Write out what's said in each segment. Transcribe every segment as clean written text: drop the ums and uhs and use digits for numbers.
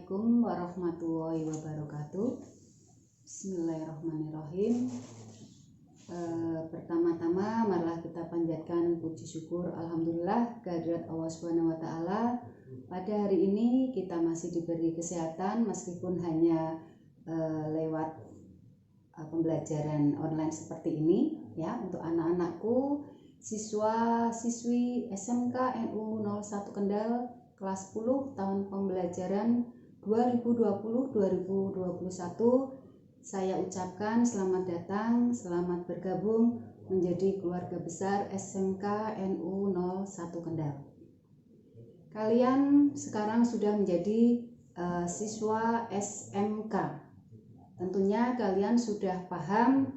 Assalamualaikum warahmatullahi wabarakatuh. Bismillahirrahmanirrahim. Pertama-tama marilah kita panjatkan puji syukur alhamdulillah kehadirat Allah Subhanahu wa taala. Pada hari ini kita masih diberi kesehatan meskipun hanya lewat pembelajaran online seperti ini ya, untuk anak-anakku siswa-siswi SMK NU 01 Kendal kelas 10 tahun pembelajaran 2020-2021. Saya ucapkan selamat datang, selamat bergabung menjadi keluarga besar SMK NU 01 Kendal. Kalian sekarang sudah menjadi siswa SMK. Tentunya kalian sudah paham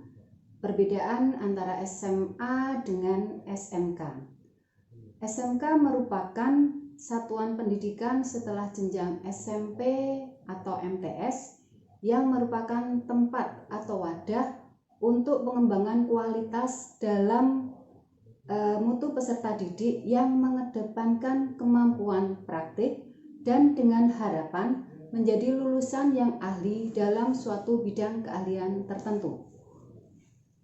perbedaan antara SMA dengan SMK. SMK merupakan satuan pendidikan setelah jenjang SMP atau MTS yang merupakan tempat atau wadah untuk pengembangan kualitas dalam mutu peserta didik yang mengedepankan kemampuan praktik dan dengan harapan menjadi lulusan yang ahli dalam suatu bidang keahlian tertentu.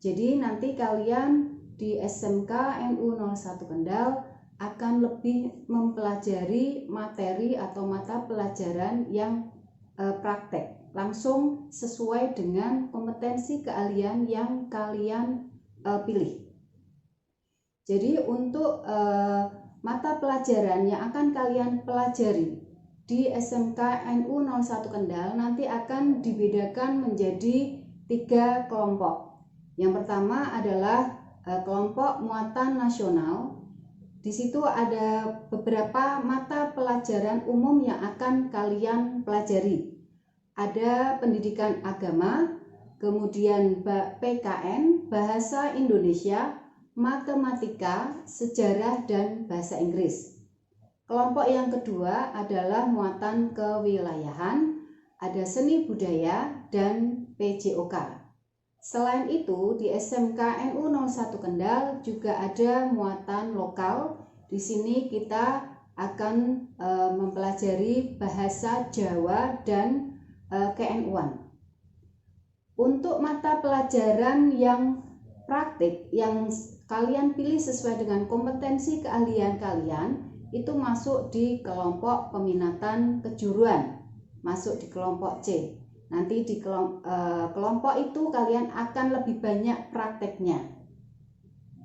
Jadi nanti kalian di SMK NU 01 Kendal akan lebih mempelajari materi atau mata pelajaran yang praktek, langsung sesuai dengan kompetensi keahlian yang kalian pilih. Jadi untuk mata pelajaran yang akan kalian pelajari di SMK NU 01 Kendal nanti akan dibedakan menjadi 3 kelompok. Yang pertama adalah kelompok muatan nasional. Di situ ada beberapa mata pelajaran umum yang akan kalian pelajari. Ada pendidikan agama, kemudian PKN, bahasa Indonesia, matematika, sejarah, dan bahasa Inggris. Kelompok yang kedua adalah muatan kewilayahan, ada seni budaya, dan PJOK. Selain itu, di SMK NU 01 Kendal juga ada muatan lokal. Di sini kita akan mempelajari bahasa Jawa dan KNU-an. Untuk mata pelajaran yang praktik yang kalian pilih sesuai dengan kompetensi keahlian kalian, itu masuk di kelompok peminatan kejuruan, masuk di kelompok C. Nanti di kelompok itu kalian akan lebih banyak prakteknya.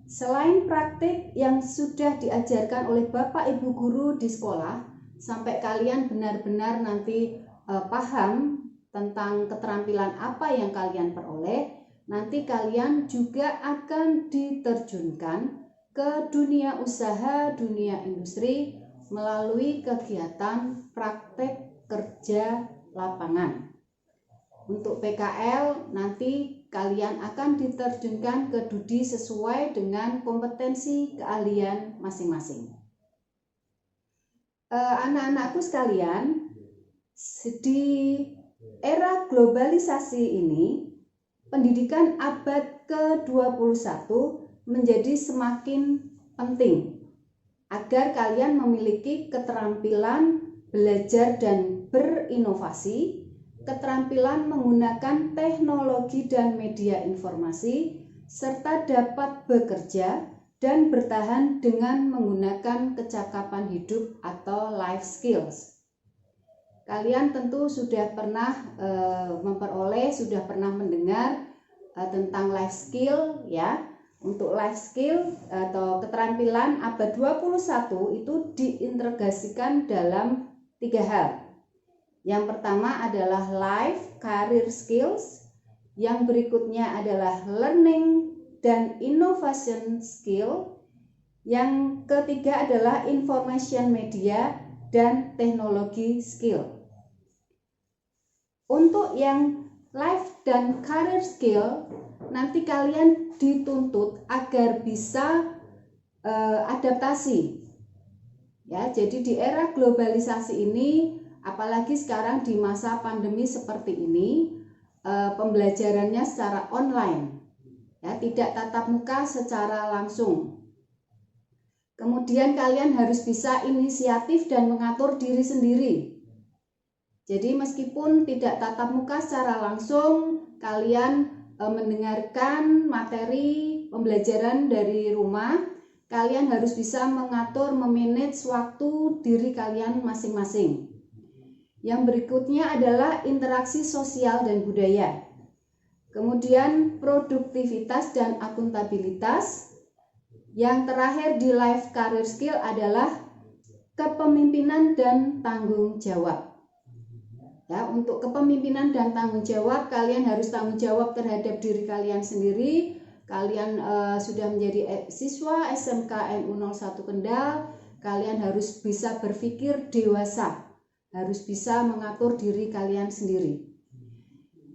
Selain praktik yang sudah diajarkan oleh Bapak Ibu guru di sekolah, sampai kalian benar-benar nanti paham tentang keterampilan apa yang kalian peroleh, nanti kalian juga akan diterjunkan ke dunia usaha, dunia industri melalui kegiatan praktek kerja lapangan. Untuk PKL nanti kalian akan diterjunkan ke DUDI sesuai dengan kompetensi keahlian masing-masing. Anak-anakku sekalian, di era globalisasi ini, pendidikan abad ke-21 menjadi semakin penting agar kalian memiliki keterampilan belajar dan berinovasi, keterampilan menggunakan teknologi dan media informasi, serta dapat bekerja dan bertahan dengan menggunakan kecakapan hidup atau life skills. Kalian tentu sudah pernah sudah pernah mendengar tentang life skill ya. Untuk life skill atau keterampilan abad 21 itu diintegrasikan dalam 3 hal. Yang pertama adalah life career skills, yang berikutnya adalah learning dan innovation skill, yang ketiga adalah information media dan teknologi skill. Untuk yang life dan career skill, nanti kalian dituntut agar bisa adaptasi. Ya, jadi di era globalisasi ini, apalagi sekarang di masa pandemi seperti ini, pembelajarannya secara online, ya, tidak tatap muka secara langsung. Kemudian kalian harus bisa inisiatif dan mengatur diri sendiri. Jadi meskipun tidak tatap muka secara langsung, kalian mendengarkan materi pembelajaran dari rumah, kalian harus bisa mengatur, memanage waktu diri kalian masing-masing. Yang berikutnya adalah interaksi sosial dan budaya. Kemudian produktivitas dan akuntabilitas. Yang terakhir di life career skill adalah kepemimpinan dan tanggung jawab. Ya, untuk kepemimpinan dan tanggung jawab, kalian harus tanggung jawab terhadap diri kalian sendiri. Kalian sudah menjadi siswa SMK NU 01 Kendal, kalian harus bisa berpikir dewasa, harus bisa mengatur diri kalian sendiri.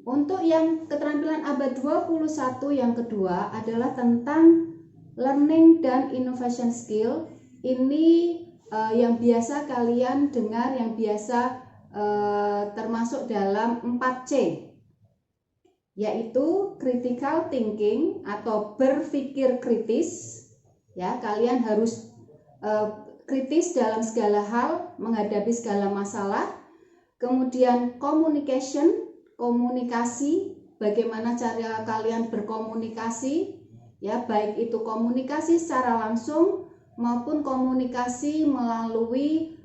Untuk yang keterampilan abad 21 yang kedua adalah tentang learning dan innovation skill. Ini yang biasa kalian dengar, yang biasa termasuk dalam 4C, yaitu critical thinking atau berpikir kritis. Ya, kalian harus kritis dalam segala hal, menghadapi segala masalah. Kemudian communication, komunikasi, bagaimana cara kalian berkomunikasi, ya, baik itu komunikasi secara langsung maupun komunikasi melalui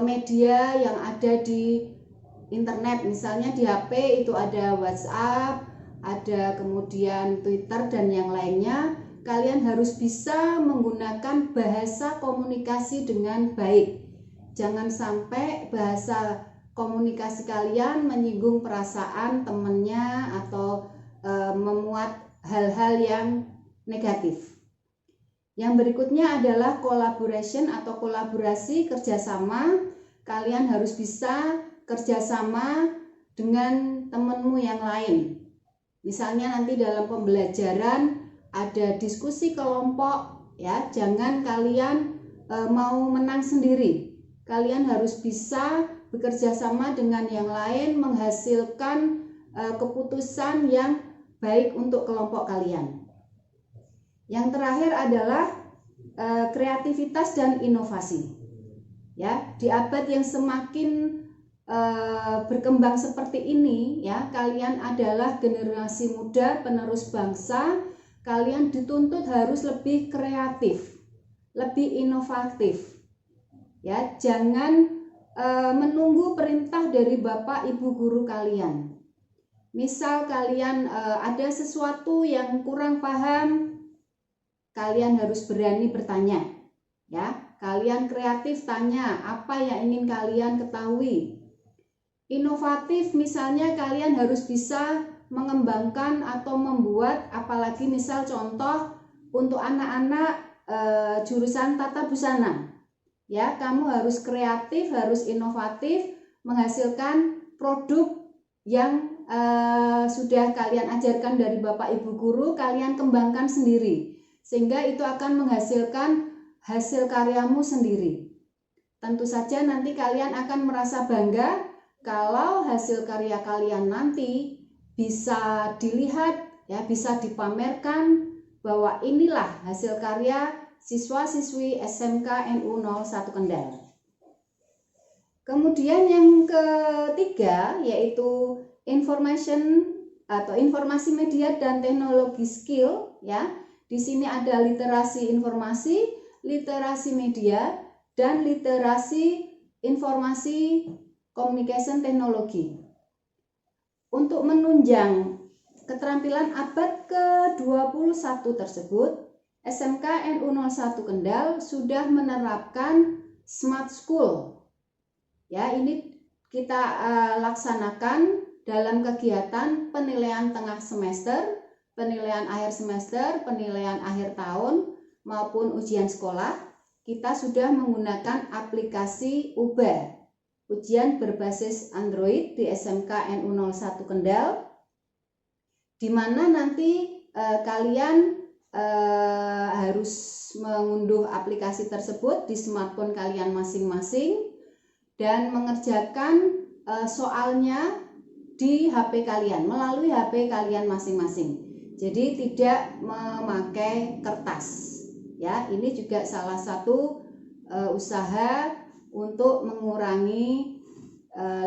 media yang ada di internet. Misalnya di HP itu ada WhatsApp, ada kemudian Twitter dan yang lainnya. Kalian harus bisa menggunakan bahasa komunikasi dengan baik. Jangan sampai bahasa komunikasi kalian menyinggung perasaan temannya atau memuat hal-hal yang negatif. Yang berikutnya adalah collaboration atau kolaborasi, kerjasama. Kalian harus bisa kerjasama dengan temanmu yang lain. Misalnya nanti dalam pembelajaran ada diskusi kelompok, ya, jangan kalian mau menang sendiri. Kalian harus bisa bekerja sama dengan yang lain, menghasilkan keputusan yang baik untuk kelompok kalian. Yang terakhir adalah kreativitas dan inovasi. Ya, di abad yang semakin berkembang seperti ini, ya, kalian adalah generasi muda penerus bangsa. Kalian dituntut harus lebih kreatif, lebih inovatif. Ya, jangan menunggu perintah dari bapak ibu guru kalian. Misal kalian ada sesuatu yang kurang paham, kalian harus berani bertanya. Ya, kalian kreatif, tanya apa yang ingin kalian ketahui. Inovatif, misalnya kalian harus bisa mengembangkan atau membuat, apalagi misal contoh untuk anak-anak jurusan tata busana. Ya, kamu harus kreatif, harus inovatif, menghasilkan produk yang sudah kalian ajarkan dari bapak ibu guru, kalian kembangkan sendiri. Sehingga itu akan menghasilkan hasil karyamu sendiri. Tentu saja nanti kalian akan merasa bangga kalau hasil karya kalian nanti bisa dilihat, ya, bisa dipamerkan bahwa inilah hasil karya siswa-siswi SMK NU 01 Kendal. Kemudian yang ketiga yaitu information atau informasi media dan teknologi skill, ya. Di sini ada literasi informasi, literasi media, dan literasi informasi communication teknologi. Untuk menunjang keterampilan abad ke-21 tersebut, SMK NU 01 Kendal sudah menerapkan Smart School. Ya, ini kita laksanakan dalam kegiatan penilaian tengah semester, penilaian akhir semester, penilaian akhir tahun, maupun ujian sekolah. Kita sudah menggunakan aplikasi UBA, ujian berbasis Android, di SMK NU 01 Kendal, di mana nanti kalian harus mengunduh aplikasi tersebut di smartphone kalian masing-masing dan mengerjakan soalnya di HP kalian, melalui HP kalian masing-masing. Jadi tidak memakai kertas. Ya, ini juga salah satu usaha untuk mengurangi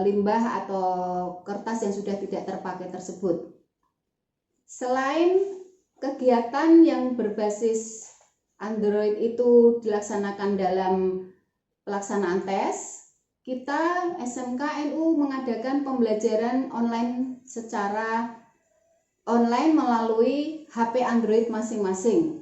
limbah atau kertas yang sudah tidak terpakai tersebut. Selain kegiatan yang berbasis Android itu dilaksanakan dalam pelaksanaan tes, kita SMK NU mengadakan pembelajaran online secara online melalui HP Android masing-masing.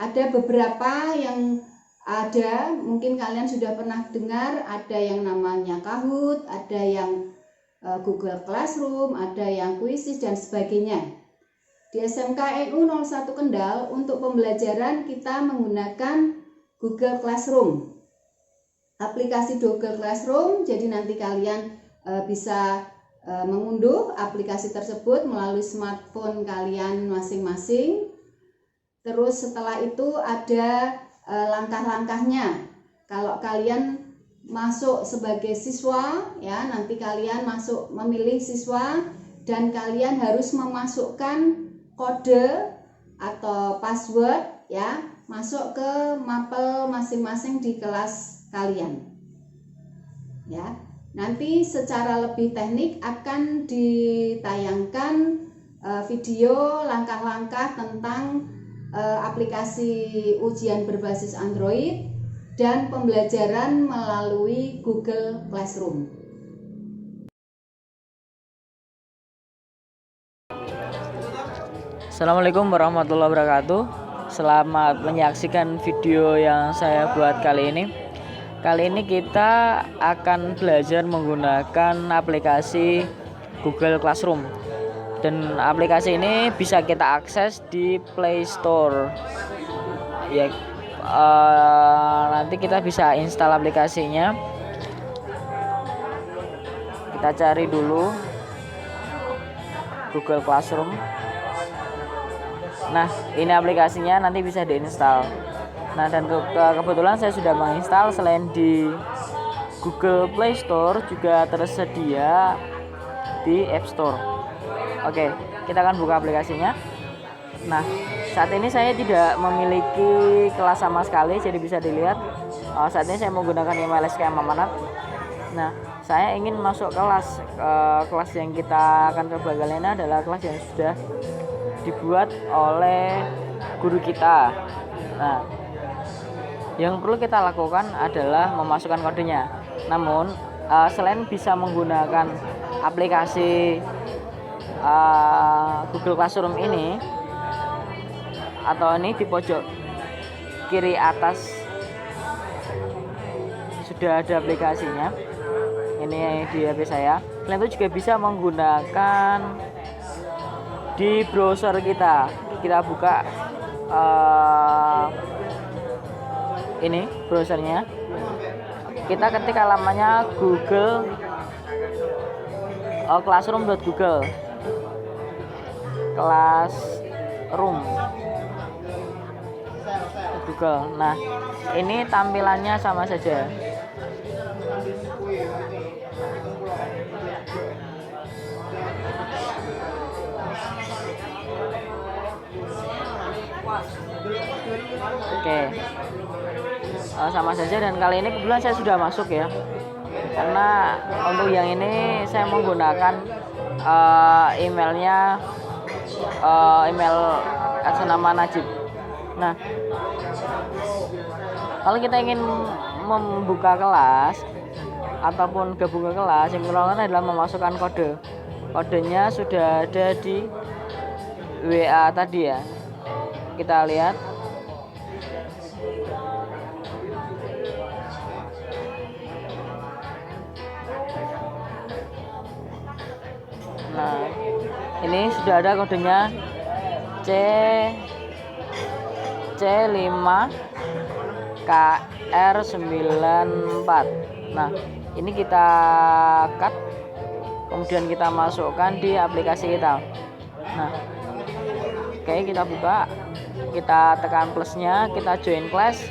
Ada beberapa yang ada, mungkin kalian sudah pernah dengar, ada yang namanya Kahoot, ada yang Google Classroom, ada yang Quizzes dan sebagainya. Di SMK NU 01 Kendal untuk pembelajaran kita menggunakan Google Classroom. Aplikasi Google Classroom, jadi nanti kalian bisa mengunduh aplikasi tersebut melalui smartphone kalian masing-masing. Terus setelah itu ada langkah-langkahnya. Kalau kalian masuk sebagai siswa, ya nanti kalian masuk memilih siswa dan kalian harus memasukkan kode atau password, ya, masuk ke mapel masing-masing di kelas kalian. Ya, nanti secara lebih teknik akan ditayangkan video langkah-langkah tentang aplikasi ujian berbasis Android dan pembelajaran melalui Google Classroom. Assalamualaikum warahmatullahi wabarakatuh. Selamat menyaksikan video yang saya buat kali ini. Kali ini kita akan belajar menggunakan aplikasi Google Classroom. Dan aplikasi ini bisa kita akses di Play Store. Ya, nanti kita bisa install aplikasinya. Kita cari dulu Google Classroom. Nah, ini aplikasinya, nanti bisa diinstal. Nah, dan kebetulan saya sudah menginstal. Selain di Google Play Store, juga tersedia di App Store. Oke, kita akan buka aplikasinya. Nah, saat ini saya tidak memiliki kelas sama sekali, jadi bisa dilihat saat ini saya menggunakan email SKM Amanat. Nah, saya ingin masuk kelas. Kelas yang kita akan coba kali ini adalah kelas yang sudah dibuat oleh guru kita. Nah, yang perlu kita lakukan adalah memasukkan kodenya. Namun, selain bisa menggunakan aplikasi Google Classroom ini, atau ini di pojok kiri atas sudah ada aplikasinya. Ini di HP saya. Selain itu juga bisa menggunakan di browser kita. Kita buka ini browsernya. Kita ketik alamatnya Google classroom.google. Classroom Google. Nah, ini tampilannya sama saja. Oke, sama saja, dan kali ini kebetulan saya sudah masuk ya, karena untuk yang ini saya menggunakan emailnya email atas nama Najib. Nah, kalau kita ingin membuka kelas ataupun gabung ke kelas, yang pertama adalah memasukkan kode. Kodenya sudah ada di WA tadi ya. Kita lihat. Nah, ini sudah ada kodenya C5KR94. Nah, ini kita cut, kemudian kita masukkan di aplikasi kita. Nah, oke, kita buka, kita tekan plusnya, kita join class,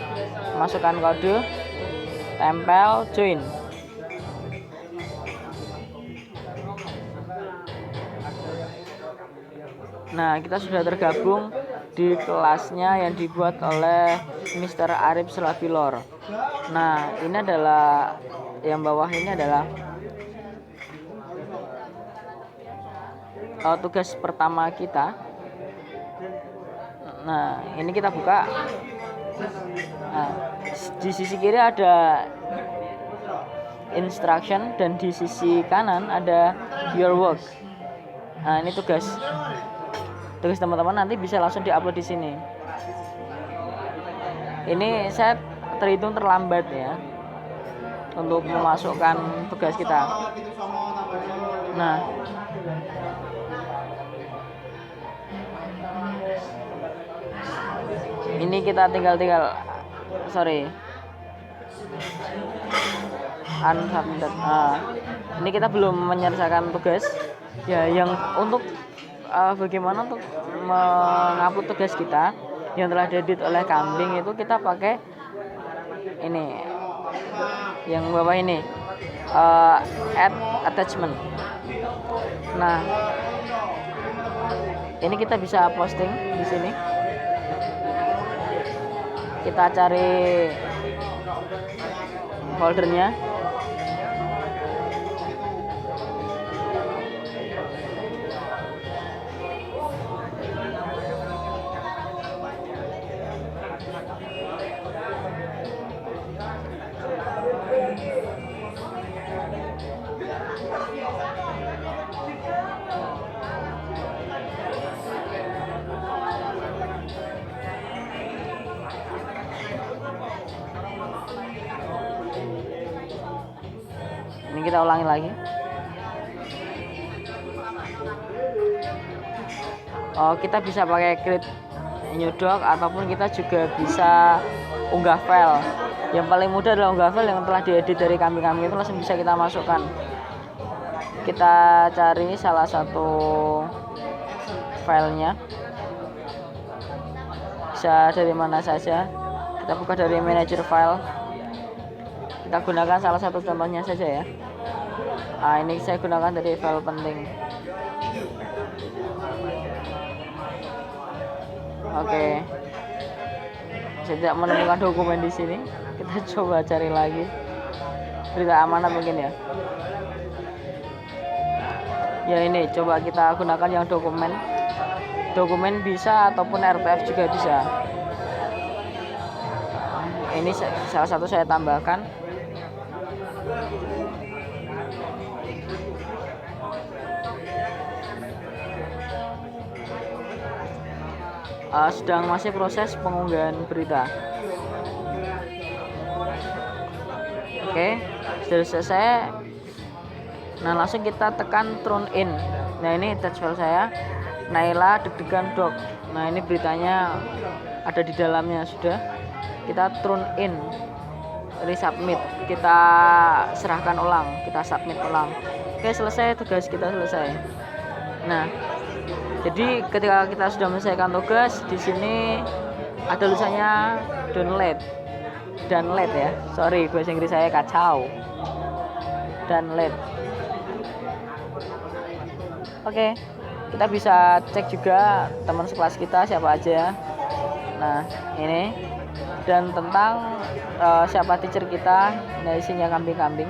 masukkan kode, tempel, join. Nah, kita sudah tergabung di kelasnya yang dibuat oleh Mr. Arif Selabilor. Nah, ini adalah yang bawah ini adalah tugas pertama kita. Nah, ini kita buka. Nah, di sisi kiri ada instruction dan di sisi kanan ada your work. Nah, ini tugas teman-teman, nanti bisa langsung diupload di sini. Ini saya terhitung terlambat ya untuk memasukkan tugas kita. Nah, ini kita tinggal unsubmitted. Ini kita belum menyelesaikan tugas ya. Yang untuk bagaimana untuk mengupload tugas kita yang telah diedit oleh Kambing itu kita pakai ini yang bawah ini, add attachment. Nah, ini kita bisa posting di sini. Kita cari foldernya. Ini kita ulangi lagi. Kita bisa pakai create new doc ataupun kita juga bisa unggah file. Yang paling mudah adalah unggah file yang telah diedit dari kami itu langsung bisa kita masukkan. Kita cari salah satu filenya, bisa dari mana saja. Kita buka dari manager file. Kita gunakan salah satu contohnya saja ya. Ini saya gunakan dari file penting. Oke. Saya tidak menemukan dokumen di sini. Kita coba cari lagi. Berita amanat mungkin ya. Ya, ini coba kita gunakan yang dokumen. Dokumen bisa ataupun RTF juga bisa. Ini salah satu saya tambahkan. Sedang masih proses pengunggahan berita. Oke, sudah selesai. Nah, langsung kita tekan turn in. Nah, ini attach file saya, Naila deg-degan doc. Nah, ini beritanya ada di dalamnya sudah. Kita turn in, resubmit, kita serahkan ulang, kita submit ulang. Oke, selesai, tugas kita selesai. Nah, jadi ketika kita sudah menyelesaikan tugas, di sini ada tulisannya download ya. Sorry, bahasa Inggris saya kacau. Download. Oke, kita bisa cek juga teman sekelas kita siapa aja. Nah, ini dan tentang siapa teacher kita. Nah, isinya kambing-kambing.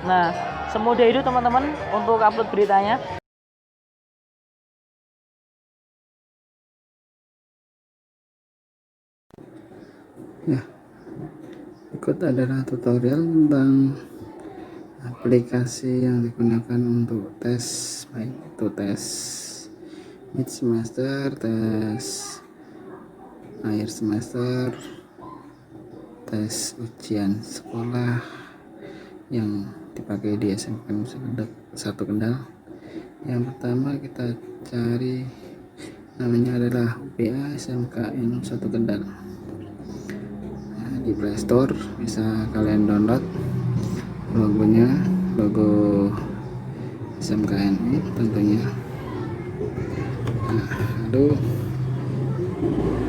Nah, semudah itu teman-teman untuk upload beritanya. Ya, ikut adalah tutorial tentang aplikasi yang digunakan untuk tes, baik itu tes mid semester, tes akhir semester, tes ujian sekolah yang dipakai di SMK Satu Kendal. Yang pertama kita cari, namanya adalah UPA SMKN 1 Kendal. Di Play Store bisa kalian download logonya, logo SMKN tentunya. Nah, lalu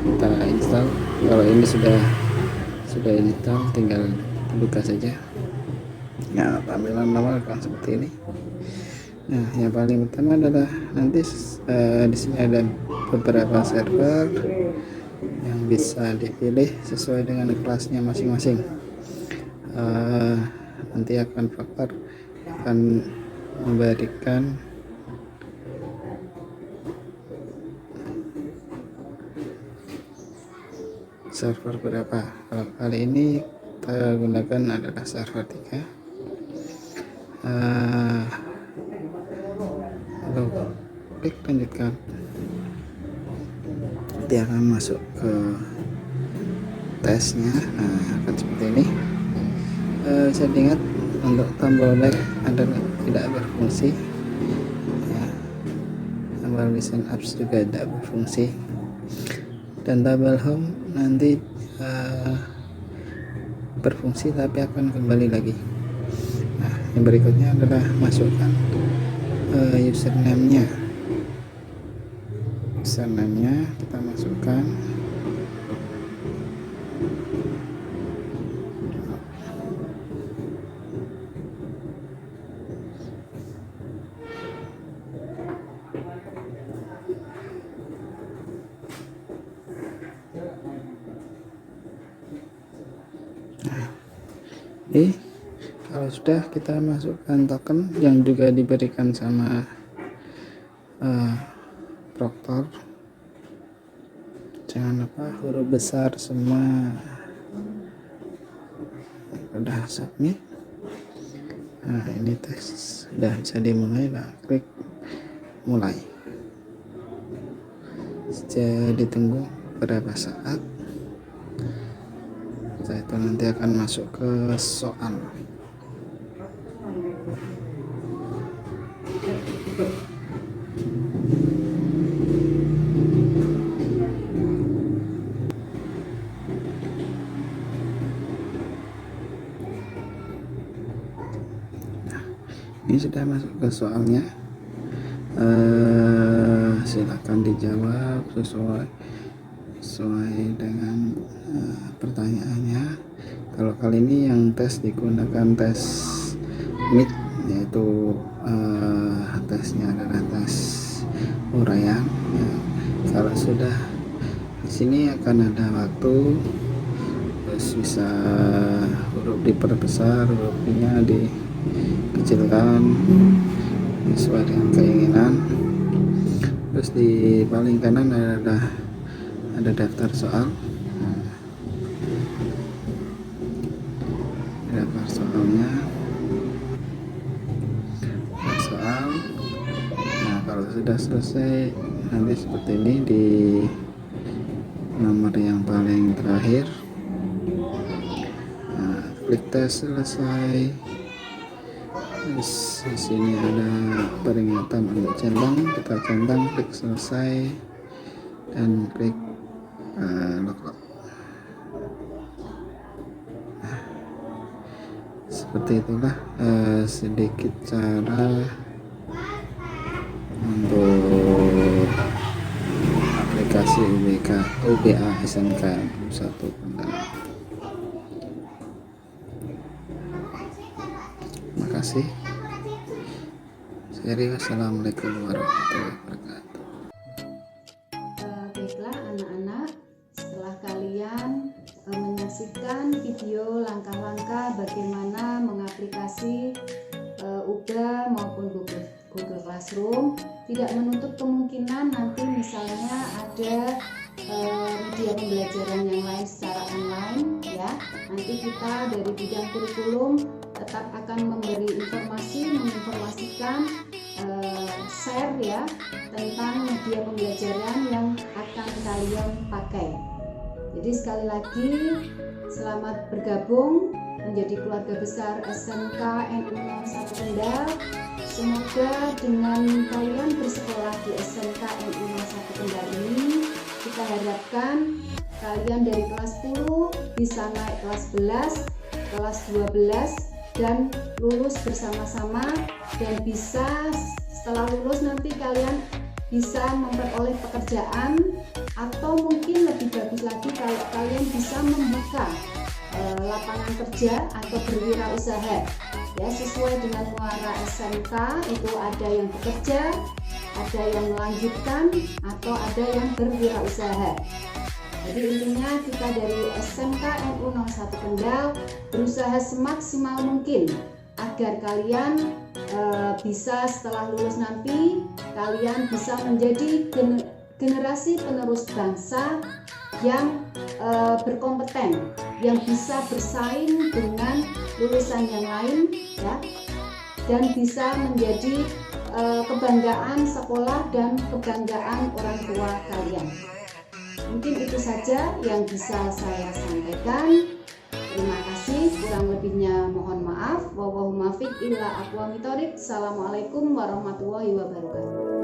kita install. Kalau ini sudah install, tinggal buka saja. Nah, tampilan awal akan seperti ini. Nah, yang paling utama adalah nanti di sini ada beberapa server yang bisa dipilih sesuai dengan kelasnya masing-masing. Nanti akan memberikan server berapa. Kalau kali ini kita gunakan adalah server 3. Lalu klik lanjutkan, dia akan masuk ke tesnya. Akan seperti ini. Saya ingat untuk tombol back adalah tidak berfungsi ya. Tombol listen apps juga tidak berfungsi, dan tabel home nanti berfungsi tapi akan kembali lagi. Nah, yang berikutnya adalah masukkan username-nya kita masukkan. Kalau sudah, kita masukkan token yang juga diberikan sama Proctor. Jangan lupa huruf besar semua. Udah submit. Nah, ini tes sudah bisa dimulai. Klik mulai. Jadi tunggu beberapa saat. Setelah itu nanti akan masuk ke soal. Ini sudah masuk ke soalnya. Silakan dijawab sesuai dengan pertanyaannya. Kalau kali ini yang tes digunakan tes MIT, yaitu tesnya adalah tes uraian ya. Kalau sudah di sini akan ada waktu, terus bisa huruf diperbesar, hurufnya dikecilkan sesuai dengan keinginan. Terus di paling kanan ada daftar soal. Daftar soalnya, soal. Nah, kalau sudah selesai nanti seperti ini di nomor yang paling terakhir. Nah, klik tes selesai. Di sini ada peringatan untuk centang, kita centang, klik selesai dan klik logout. Nah, seperti itulah sedikit cara untuk aplikasi UBA SNKN 1 Kendal. Terima kasih. Assalamualaikum warahmatullahi wabarakatuh. Baiklah anak-anak, setelah kalian menyaksikan video langkah-langkah bagaimana mengaplikasi UBA maupun Google Classroom, tidak menutup kemungkinan nanti misalnya ada media pembelajaran yang lain secara online ya. Nanti kita dari bidang kurikulum tetap akan memberi menginformasikan share ya tentang media pembelajaran yang akan kalian pakai. Jadi sekali lagi selamat bergabung menjadi keluarga besar SMK NU 01 Kendal. Semoga dengan kalian bersekolah di SMK NU 01 Kendal ini, kita harapkan kalian dari kelas 10 bisa naik kelas 11, kelas 12 dan lulus bersama-sama, dan bisa setelah lulus nanti kalian bisa memperoleh pekerjaan, atau mungkin lebih bagus lagi kalau kalian bisa membuka lapangan kerja atau berwirausaha ya, sesuai dengan muara SMK. Itu ada yang bekerja, ada yang melanjutkan, atau ada yang berwirausaha. Jadi intinya kita dari SMK NU 01 Kendal berusaha semaksimal mungkin agar kalian bisa setelah lulus nanti kalian bisa menjadi generasi penerus bangsa yang berkompeten, yang bisa bersaing dengan lulusan yang lain, ya, dan bisa menjadi kebanggaan sekolah dan kebanggaan orang tua kalian. Mungkin itu saja yang bisa saya sampaikan. Terima kasih, kurang lebihnya mohon maaf. Wallahu muwaffiq ila aqwamit thoriq. Assalamualaikum warahmatullahi wabarakatuh.